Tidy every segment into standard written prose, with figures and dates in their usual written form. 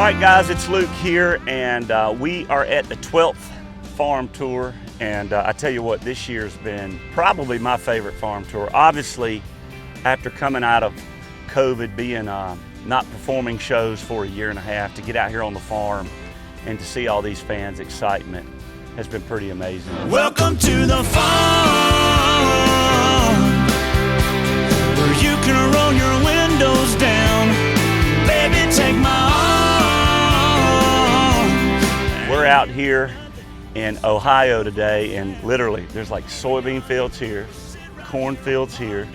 right, guys, it's Luke here, and we are at the 12th farm tour. And I tell you what, this year's been probably my favorite farm tour. Obviously, after coming out of COVID, being not performing shows for a year and a half, to get out here on the farm and to see all these fans' excitement has been pretty amazing. Welcome to the farm, where you can roll your windows down. Baby, take my arm. We're out here in Ohio today, and literally there's like soybean fields here, corn fields here.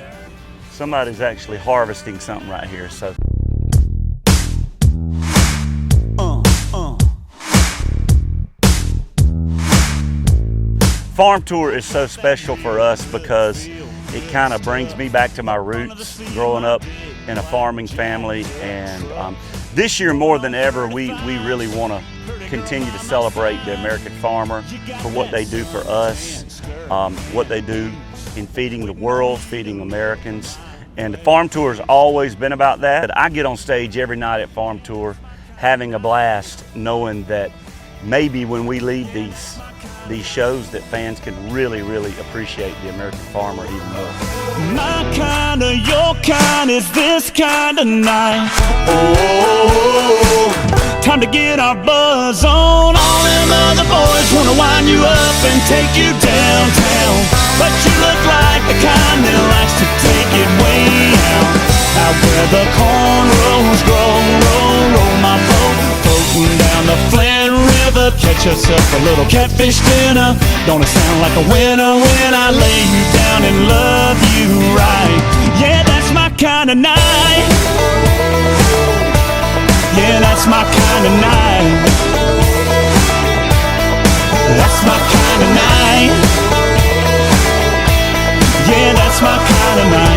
Somebody's actually harvesting something right here. So farm tour is so special for us because it kind of brings me back to my roots, growing up in a farming family. And this year more than ever, we really want to continue to celebrate the American farmer for what they do for us, what they do in feeding the world, feeding Americans. And the farm tour has always been about that. I get on stage every night at farm tour having a blast, knowing that maybe when we leave these shows that fans can really appreciate the American farmer even more. My kind of, your kind is this kind of night. Oh, time to get our buzz on. All them other boys wanna wind you up and take you downtown, but you look like the kind that likes to take it way out. Out where the cornrows grow, roll my boat, floating down the Flint River. Catch yourself a little catfish dinner. Don't it sound like a winner when I lay you down and love you right? Yeah, that's my kind of night. Yeah, that's my kind of night. That's my kind of night. Yeah, that's my kind of night.